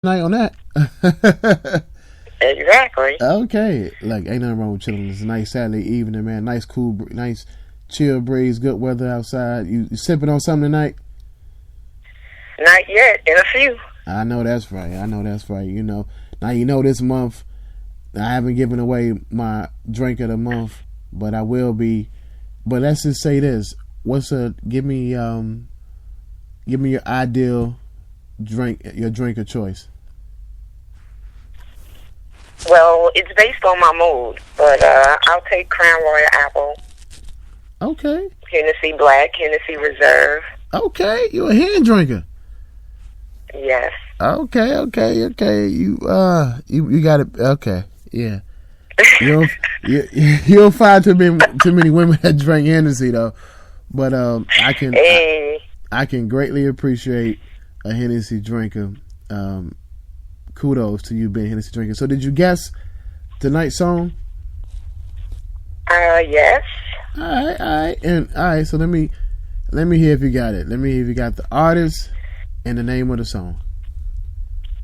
night on that. Exactly. Okay, like ain't nothing wrong with chilling. It's a nice Saturday evening, man. Nice cool, nice chill breeze, good weather outside. You sipping on something tonight? Not yet. In a few. I know that's right. You know, now you know this month I haven't given away my drink of the month, but I will be. But let's just say this: give me your ideal drink, your drink of choice. Well, it's based on my mood, but I'll take Crown Royal Apple. Okay. Hennessy Black, Hennessy Reserve. Okay, you a hand drinker. Yes. Okay. You got it. Okay, yeah. You'll find too many women that drink Hennessy though, but I can greatly appreciate a Hennessy drinker. Kudos to you being a Hennessy drinker. So did you guess tonight's song? Yes. All right. So let me hear if you got it. Let me hear if you got the artist and the name of the song.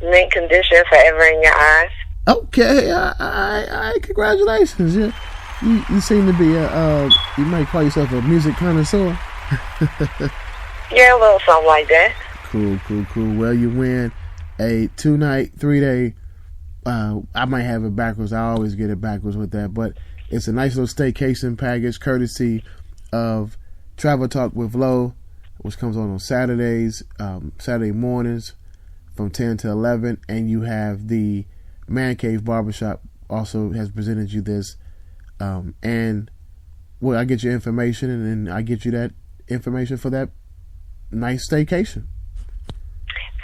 Mint Condition, Forever in Your Eyes. Okay. All right. Congratulations. You seem to be you might call yourself a music connoisseur. Yeah, a little something like that. Cool. Well, you win a 2-night, 3-day. I might have it backwards. I always get it backwards with that, but it's a nice little staycation package, courtesy of Travel Talk with Lo, which comes on Saturdays, Saturday mornings from 10 to 11, and you have the Man Cave Barbershop also has presented you this, and well, I get your information, and then I get you that information for that nice staycation.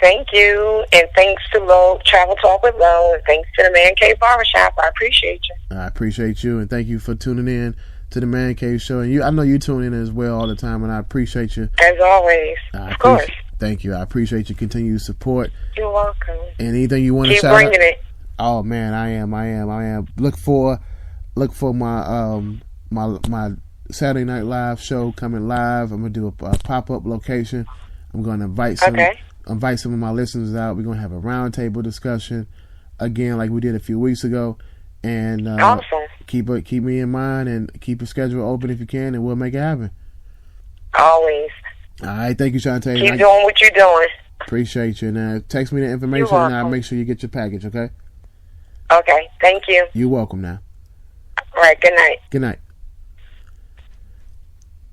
Thank you, and thanks to Travel Talk with Lo, and thanks to the Man Cave Barbershop. I appreciate you. I appreciate you, and thank you for tuning in to the Man Cave Show. And I know you tune in as well all the time, and I appreciate you. As always, of course. Thank you. I appreciate your continued support. You're welcome. And anything you want to keep shout bringing out? It. Oh man, I am. Look for my my Saturday Night Live show coming live. I'm gonna do a pop-up location. I'm gonna invite some of my listeners out. We're gonna have a roundtable discussion again, like we did a few weeks ago. And awesome. Keep me in mind and keep your schedule open if you can, and we'll make it happen. Always. All right, thank you, Shantae. Keep doing what you're doing. Appreciate you. Now text me the information, and I'll make sure you get your package. Okay. Okay. Thank you. You're welcome. Now. All right. Good night. Good night.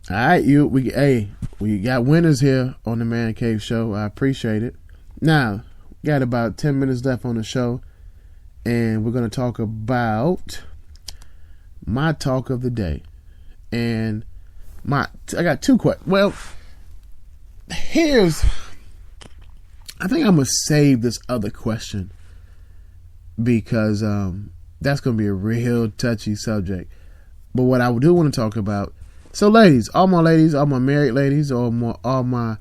All right, we got winners here on the Man Cave Show. I appreciate it. Now, we got about 10 minutes left on the show, and we're going to talk about my talk of the day. And I got two questions. Well, I think I'm going to save this other question because that's going to be a real touchy subject. But what I do want to talk about, so ladies, all my married ladies, all my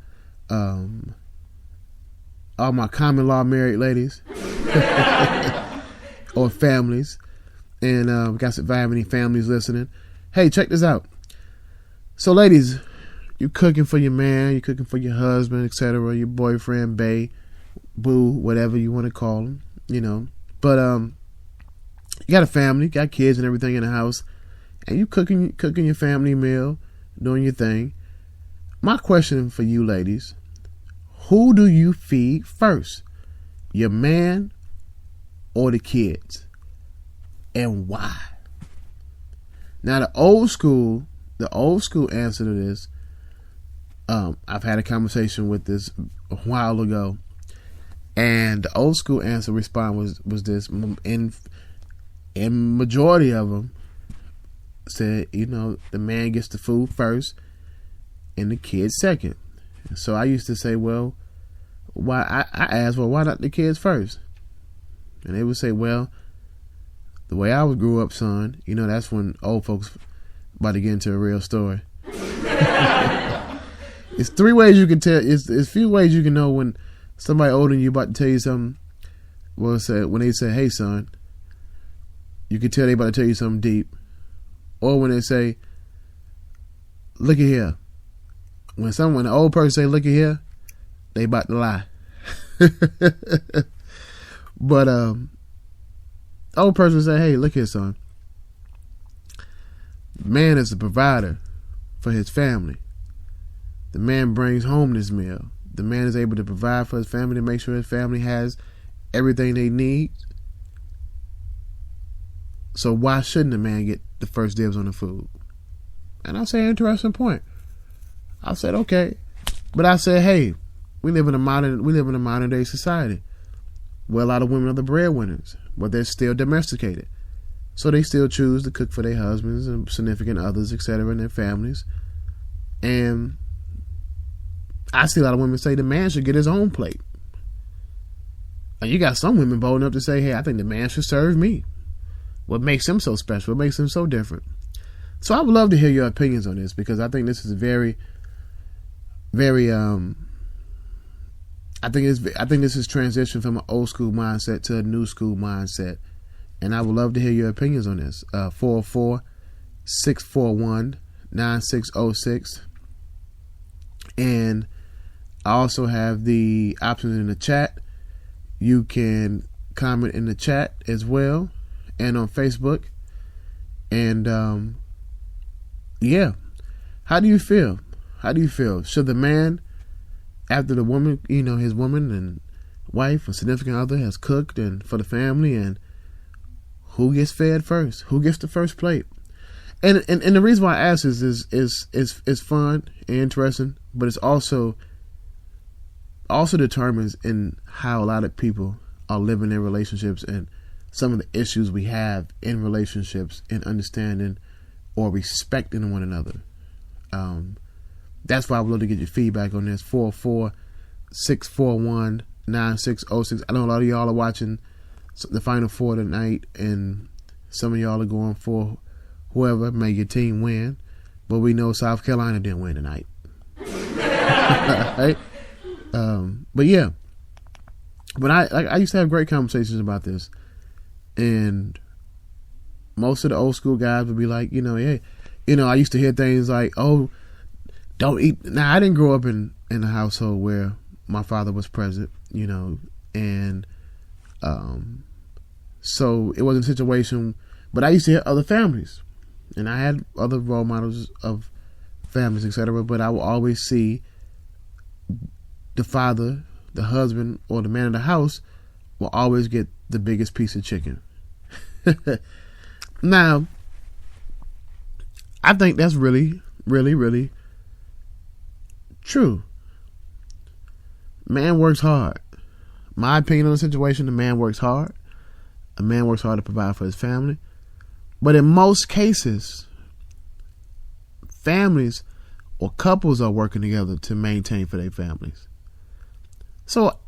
common law married ladies, or families, and if I have any families listening, hey, check this out. So ladies, you cooking for your man, you cooking for your husband, etc., your boyfriend, bae, boo, whatever you want to call him, But you got a family, got kids and everything in the house. And you cooking your family meal, doing your thing. My question for you ladies, who do you feed first? Your man or the kids? And why? Now the old school answer to this, I've had a conversation with this a while ago, and the old school answer response was this, in majority of them, said, the man gets the food first and the kids second. So I used to say, well, why? I asked, well, why not the kids first? And they would say, well, the way I grew up, son, that's when old folks about to get into a real story. It's three ways you can tell. It's few ways you can know when somebody older than you about to tell you something. Well, when they say, hey, son, you can tell they about to tell you something deep. Or when they say, look at here. When an old person say, look at here, they about to lie. But old person said, hey, look here, son. Man is the provider for his family. The man brings home this meal. The man is able to provide for his family to make sure his family has everything they need. So why shouldn't the man get the first dibs on the food? And I say, interesting point. I said, okay. But I said, hey, we live in a modern day society where a lot of women are the breadwinners, but they're still domesticated. So they still choose to cook for their husbands and significant others, etc., and their families. And I see a lot of women say the man should get his own plate. And you got some women bold enough to say, hey, I think the man should serve me. What makes him so special? What makes him so different? So I would love to hear your opinions on this, because I think this is very, very, I think this is transition from an old school mindset to a new school mindset. And I would love to hear your opinions on this. 404-641-9606. And I also have the option in the chat. You can comment in the chat as well, and on Facebook. And yeah, how do you feel? How do you feel? Should the man, after the woman, his woman and wife or significant other has cooked and for the family, and who gets fed first? Who gets the first plate? And the reason why I ask this is fun and interesting, but it's also determines in how a lot of people are living their relationships and some of the issues we have in relationships and understanding or respecting one another. That's why I would love to get your feedback on this. 446419606. I know a lot of y'all are watching the Final Four tonight, and some of y'all are going for whoever may your team win, but we know South Carolina didn't win tonight. Right? But yeah, but I used to have great conversations about this, and most of the old school guys would be like, hey, I used to hear things like, oh, don't eat. Now, I didn't grow up in a household where my father was present, and so it wasn't a situation, but I used to hear other families, and I had other role models of families, etc., but I will always see the father, the husband, or the man of the house will always get the biggest piece of chicken. Now, I think that's really, really, really true. Man works hard. My opinion on the situation, the man works hard. A man works hard to provide for his family. But in most cases, families or couples are working together to maintain for their families. So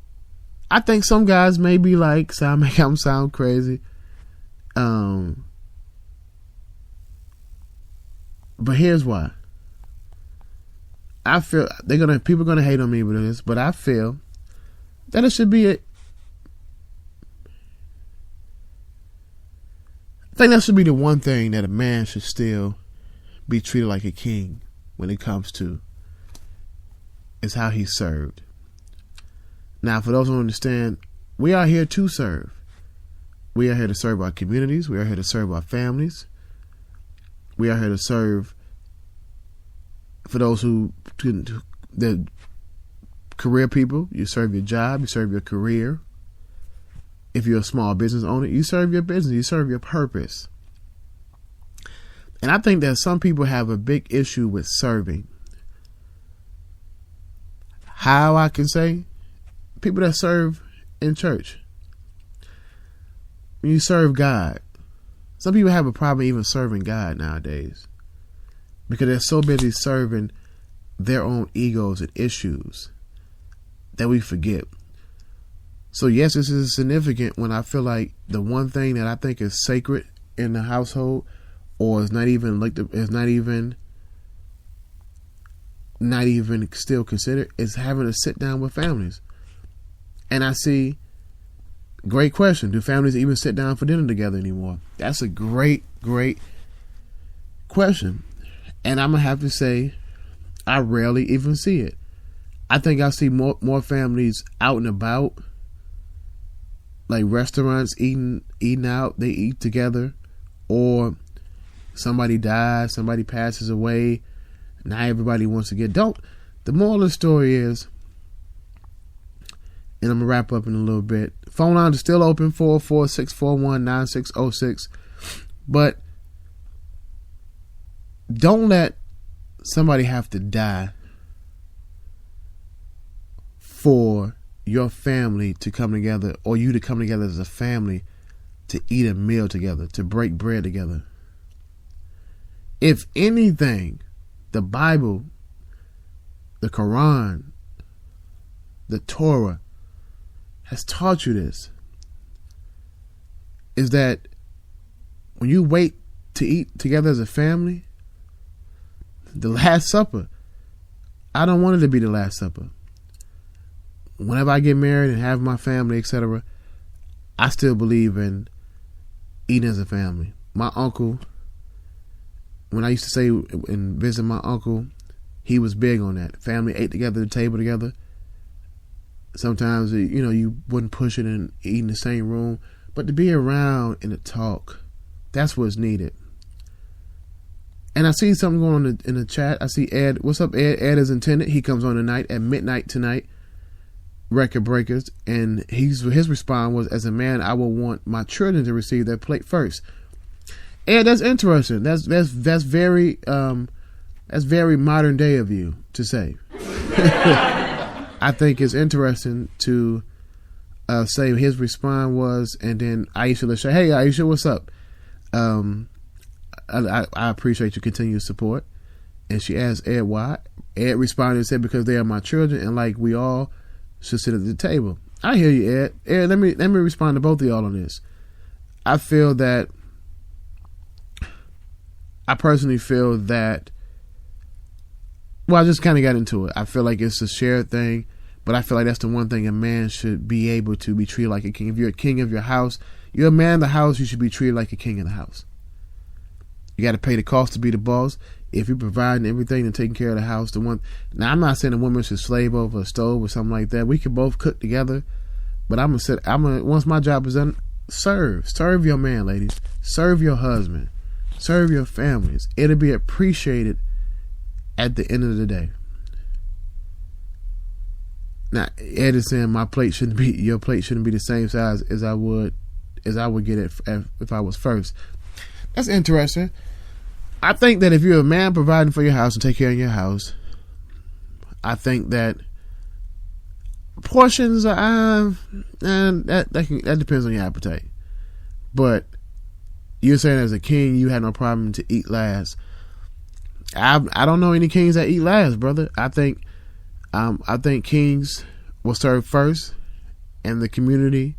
I think some guys may be like, make them sound crazy. But here's why. I feel people are gonna hate on me with this, but I feel that it should be I think that should be the one thing that a man should still be treated like a king when it comes to, is how he's served. Now, for those who don't understand, we are here to serve. We are here to serve our communities. We are here to serve our families. We are here to serve for those the career people. You serve your job. You serve your career. If you're a small business owner, you serve your business. You serve your purpose. And I think that some people have a big issue with serving. How I can say? People that serve in church. When you serve God. Some people have a problem even serving God nowadays, because they're so busy serving their own egos and issues that we forget. So yes, this is significant when I feel like the one thing that I think is sacred in the household, or is not even still considered, is having to sit down with families. And I see, great question, do families even sit down for dinner together anymore? That's a great, great question. And I'm going to have to say, I rarely even see it. I think I see more families out and about, like restaurants eating out, they eat together, or somebody dies, somebody passes away, now everybody wants to get. Don't. The moral of the story is, and I'm gonna wrap up in a little bit. Phone line is still open, 446419606. But don't let somebody have to die for your family to come together, or you to come together as a family to eat a meal together, to break bread together. If anything, the Bible, the Quran, the Torah has taught you this, is that when you wait to eat together as a family, the Last Supper, I don't want it to be the Last Supper. Whenever I get married and have my family, etc., I still believe in eating as a family. My uncle, when I used to say and visit my uncle, he was big on that. Family ate together, the table together. Sometimes, you wouldn't push it and eat in the same room, but to be around and to talk, that's what's needed. And I see something going on in the chat. I see Ed. What's up, Ed? Ed is intended. He comes on tonight at midnight tonight. Record Breakers, and his response was, as a man, I will want my children to receive their plate first. And that's interesting. That's very modern day of you to say. I think it's interesting to say his response was, and then Aisha, let's say, hey Aisha, what's up? I appreciate your continued support. And she asked Ed why. Ed responded and said, because they are my children, and like we all should sit at the table. I hear you, Ed. Ed, let me respond to both of y'all on this. I personally feel that, well, I just kind of got into it. I feel like it's a shared thing, but I feel like that's the one thing a man should be able to be treated like a king. If you're a king of your house, you're a man of the house, you should be treated like a king in the house. You got to pay the cost to be the boss. If you're providing everything and taking care of the house, now I'm not saying a woman should slave over a stove or something like that. We can both cook together, but once my job is done, serve your man, ladies, serve your husband, serve your families. It'll be appreciated at the end of the day. Now, Ed is saying your plate shouldn't be the same size as I would get it if I was first. That's interesting. I think that if you're a man providing for your house and take care of your house, I think that portions are that depends on your appetite. But you're saying as a king you had no problem to eat last. I don't know any kings that eat last, brother. I think kings will serve first, and the community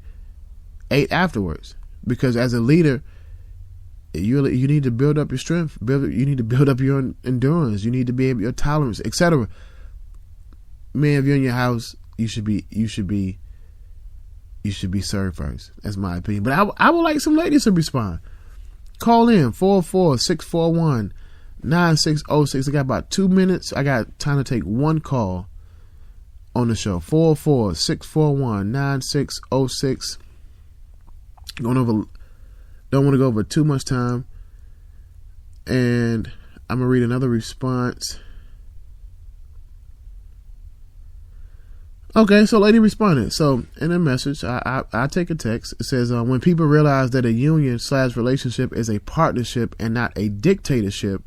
ate afterwards. Because as a leader, you need to build up your strength. You need to build up your endurance. You need to be able your tolerance, etc. Man, if you're in your house, you should be served first. That's my opinion. But I would like some ladies to respond. Call in 446419606. I got about 2 minutes. I got time to take one call on the show. 446419606. Don't want to go over too much time. And I'm going to read another response. Okay, so lady responded. So in a message, I take a text. It says, when people realize that a union/relationship is a partnership and not a dictatorship,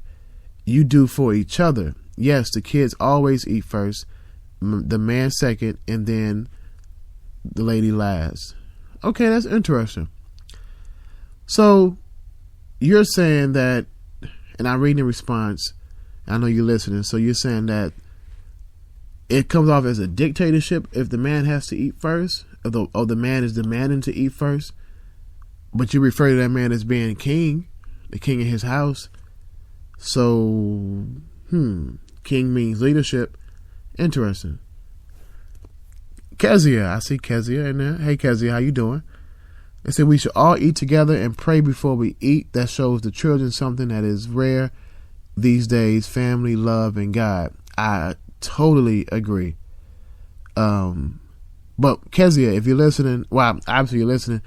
you do for each other. Yes, the kids always eat first, the man second, and then the lady last. Okay, that's interesting. So you're saying that, and I'm reading the response, I know you're listening, so you're saying that it comes off as a dictatorship if the man has to eat first, or the man is demanding to eat first, but you refer to that man as being king, the king of his house. So, king means leadership. Interesting. Kezia, I see Kezia in there. Hey Kezia, how you doing? They said we should all eat together and pray before we eat. That shows the children something that is rare these days: family, love, and God. I totally agree. But Kezia, if you're listening, well, obviously you're listening.